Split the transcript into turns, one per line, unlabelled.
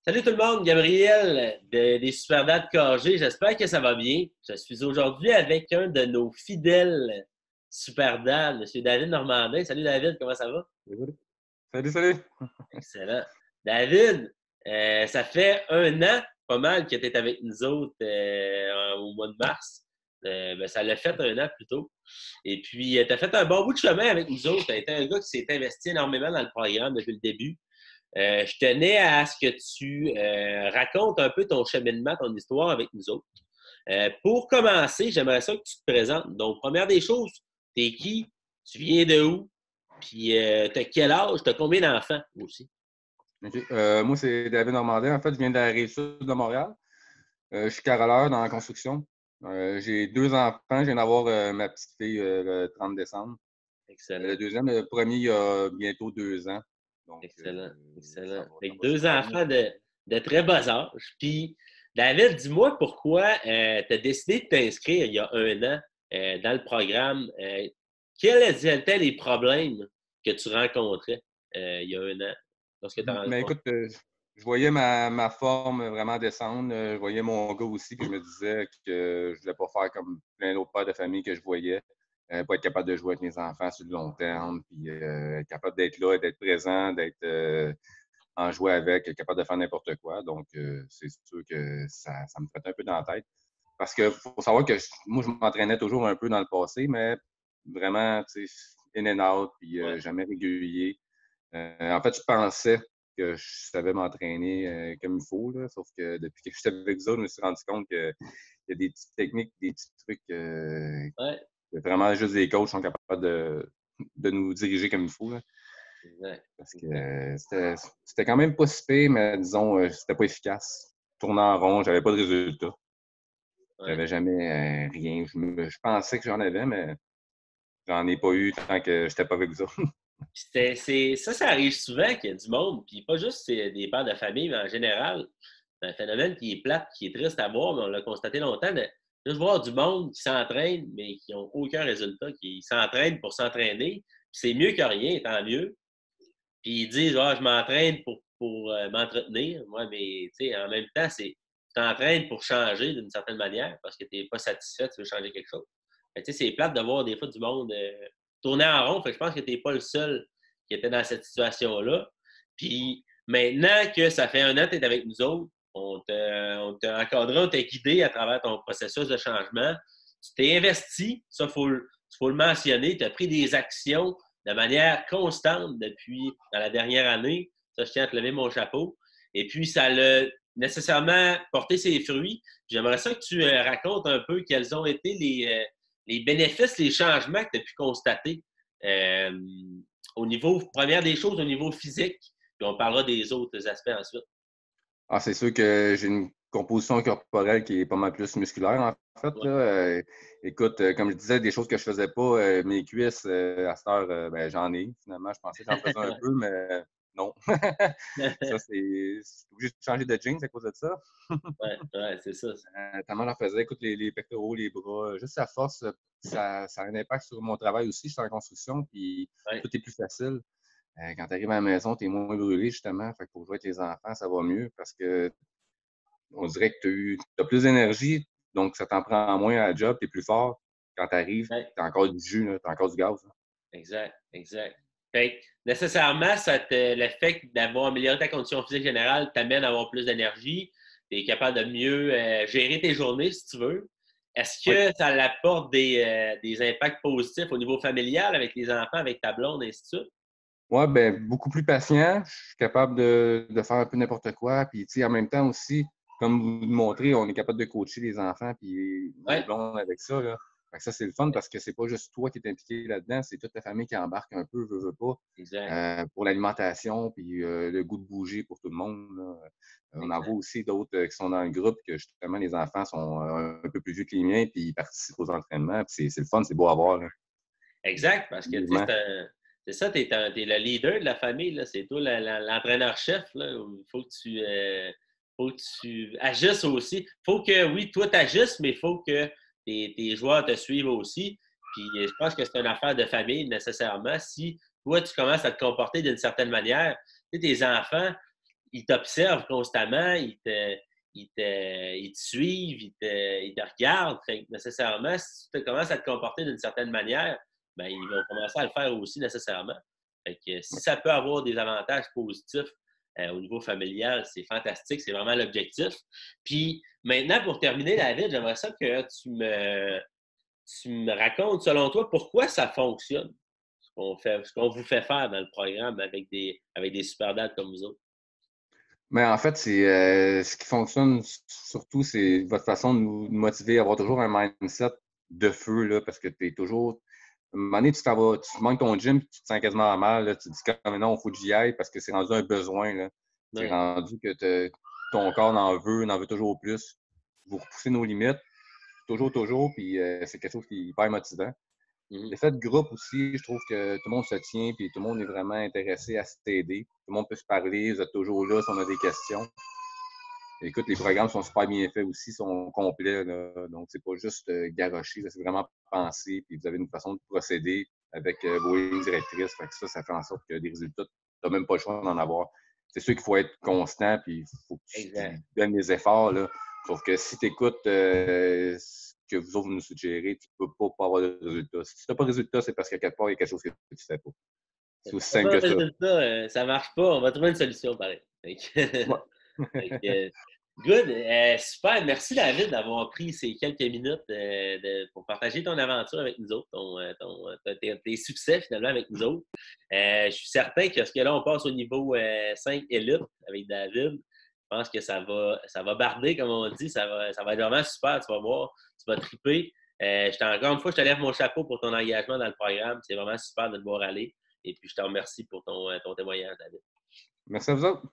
Salut tout le monde, Gabriel des Superdads KG. J'espère que ça va bien. Je suis aujourd'hui avec un de nos fidèles Superdads, M. David Normandin. Salut David, comment ça va?
Salut, salut!
Excellent. David, ça fait un an pas mal que tu es avec nous autres au mois de mars. Ça l'a fait un an plus tôt. Et puis, tu as fait un bon bout de chemin avec nous autres. Tu as été un gars qui s'est investi énormément dans le programme depuis le début. Je tenais à ce que tu racontes un peu ton cheminement, ton histoire avec nous autres. Pour commencer, j'aimerais ça que tu te présentes. Donc, première des choses, t'es qui? Tu viens de où? Puis, t'as quel âge? T'as combien d'enfants aussi?
OK. Moi, c'est David Normandin. En fait, je viens de la Rive-Sud de Montréal. Je suis carreleur dans la construction. J'ai 2 enfants. Je viens d'avoir ma petite fille le 30 décembre.
Excellent.
Le premier, il y a bientôt 2 ans. Donc,
Excellent.
ça
Excellent.
va, ça
Avec
va
deux
super bien.
enfants de très bas âge. Puis, David, dis-moi pourquoi tu as décidé de t'inscrire il y a un an dans le programme. Quels étaient les problèmes que tu rencontrais il y a un an lorsque tu as
Mais
rencontré?
écoute, je voyais ma forme vraiment descendre. Je voyais mon gars aussi, puis je me disais que je voulais pas faire comme plein d'autres pères de famille que je voyais. Pas être capable de jouer avec mes enfants sur le long terme, puis être capable d'être là, d'être présent, d'être en jouer avec, être capable de faire n'importe quoi. Donc, c'est sûr que ça me fait un peu dans la tête. Parce que faut savoir que moi, je m'entraînais toujours un peu dans le passé, mais vraiment, tu sais, in and out, puis
Ouais.
jamais régulier. En fait, je pensais que je savais m'entraîner comme il faut, là, sauf que depuis que j'étais avec vous autres, je me suis rendu compte qu'il y a des petites techniques, des petits trucs
Ouais.
que vraiment juste les coachs sont capables de nous diriger comme il faut. Là.
Exact.
Parce que
Exact.
c'était quand même pas si pire, mais disons, c'était pas efficace. Tourner en rond, j'avais pas de résultat.
Ouais.
J'avais jamais rien. Je pensais que j'en avais, mais j'en ai pas eu tant que j'étais pas avec vous autres.
Ça arrive souvent qu'il y a du monde, puis pas juste des pères de famille, mais en général, c'est un phénomène qui est plate, qui est triste à voir, mais on l'a constaté longtemps, de juste voir du monde qui s'entraîne, mais qui n'ont aucun résultat, qui s'entraînent pour s'entraîner. C'est mieux que rien, tant mieux. Puis ils disent, ah, je m'entraîne pour m'entretenir. Moi, mais tu sais, en même temps, tu t'entraînes pour changer d'une certaine manière parce que tu n'es pas satisfait, tu veux changer quelque chose. Mais tu sais, c'est plate de voir des fois du monde tourner en rond. Fait que je pense que tu n'es pas le seul qui était dans cette situation-là. Puis maintenant que ça fait un an que tu es avec nous autres, on t'a encadré, on t'a guidé à travers ton processus de changement. Tu t'es investi, ça, faut le mentionner. Tu as pris des actions de manière constante depuis dans la dernière année. Ça, je tiens à te lever mon chapeau. Et puis, ça a nécessairement porté ses fruits. J'aimerais ça que tu racontes un peu quels ont été les bénéfices, les changements que tu as pu constater euh, au niveau, première des choses, au niveau physique, puis on parlera des autres aspects ensuite.
Ah, c'est sûr que j'ai une composition corporelle qui est pas mal plus musculaire, en fait.
Ouais.
Là. Écoute, comme je disais, des choses que je faisais pas, mes cuisses, à cette heure, ben, j'en ai. Finalement, je pensais que j'en faisais un peu, mais non. Ça, c'est. Je suis obligé de changer de jeans à cause de ça.
Ouais, ouais, c'est ça.
Tellement j'en faisais. Écoute, les pectoraux, les bras, juste à force, ça a un impact sur mon travail aussi. Je suis en construction, puis
Ouais,
tout est plus facile. Quand tu arrives à la maison, tu es moins brûlé, justement. Fait que pour jouer avec les enfants, ça va mieux parce que on dirait que tu as plus d'énergie, donc ça t'en prend moins à la job, tu es plus fort. Quand tu arrives,
ouais.
tu as encore du jus, tu as encore du gaz. Là.
Exact, exact. Fait que, nécessairement, le fait d'avoir amélioré ta condition physique générale t'amène à avoir plus d'énergie. Tu es capable de mieux gérer tes journées, si tu veux. Est-ce
Oui.
que ça apporte des impacts positifs au niveau familial avec les enfants, avec ta blonde, et ainsi de suite?
Ouais, ben, beaucoup plus patient. Je suis capable de faire un peu n'importe quoi. Puis, tu sais, en même temps aussi, comme vous le montrez, on est capable de coacher les enfants puis nos
Oui,
blondes avec ça. Là. Fait que ça, c'est le fun parce que c'est pas juste toi qui es impliqué là-dedans, c'est toute ta famille qui embarque un peu, veut pas,
exact,
pour l'alimentation puis le goût de bouger pour tout le monde. Là. On en voit
exact.
aussi d'autres qui sont dans le groupe que justement les enfants sont un peu plus vieux que les miens puis ils participent aux entraînements. Puis c'est le fun, c'est beau à voir. Là.
Exact, parce que tu sais,
Mouvement.
c'est ça, t'es le leader de la famille, là. C'est toi l'entraîneur-chef, là. Faut que tu agisses aussi. Faut que, oui, toi, tu agisses, mais il faut que tes joueurs te suivent aussi. Puis je pense que c'est une affaire de famille, nécessairement. Si toi, tu commences à te comporter d'une certaine manière, tu sais, tes enfants, ils t'observent constamment, ils te suivent, ils te regardent. Fait que nécessairement, si tu commences à te comporter d'une certaine manière, ben, ils vont commencer à le faire aussi nécessairement. Fait que si ça peut avoir des avantages positifs au niveau familial, c'est fantastique, c'est vraiment l'objectif. Puis maintenant, pour terminer, David, j'aimerais ça que tu me racontes, selon toi, pourquoi ça fonctionne, ce qu'on vous fait faire dans le programme avec des super dads comme vous autres.
Mais en fait, ce qui fonctionne surtout, c'est votre façon de nous motiver, avoir toujours un mindset de feu, là, parce que tu es toujours. À un moment donné, tu manques ton gym, puis tu te sens quasiment mal. Là, tu te dis comme non, il faut que j'y aille parce que c'est rendu un besoin. Là. C'est
Ouais.
rendu que ton corps en veut toujours plus. Vous repoussez nos limites, toujours, toujours, puis c'est quelque chose qui est hyper motivant.
Mhm.
L'effet de groupe aussi, je trouve que tout le monde se tient, puis tout le monde est vraiment intéressé à s'aider. Tout le monde peut se parler, vous êtes toujours là si on a des questions. Écoute, les programmes sont super bien faits aussi, sont complets, là. Donc, c'est pas juste garoché, c'est vraiment pensé, puis vous avez une façon de procéder avec vos lignes directrices. Fait que ça fait en sorte que des résultats, tu n'as même pas le choix d'en avoir. C'est sûr qu'il faut être constant, puis il faut que tu
Exact.
donnes des efforts, là. Sauf que si tu écoutes ce que vous autres vous nous suggérez, tu ne peux pas avoir de résultats. Si tu n'as pas de résultats, c'est parce qu'à quelque part, il y a quelque chose que tu ne fais pas. C'est aussi
Si t'as
simple
pas
que
de
ça.
résultat, ça marche pas. On va trouver une solution pareil. Fait que,
Ouais.
fait que, good. Super. Merci, David, d'avoir pris ces quelques minutes pour partager ton aventure avec nous autres, tes succès finalement avec nous autres. Je suis certain que ce que là, on passe au niveau 5 élite avec David. Je pense que ça va barder, comme on dit. Ça va être vraiment super. Tu vas voir. Tu vas triper. Encore une fois, je te lève mon chapeau pour ton engagement dans le programme. C'est vraiment super de te voir aller. Et puis, je te remercie pour ton témoignage, David.
Merci à vous autres.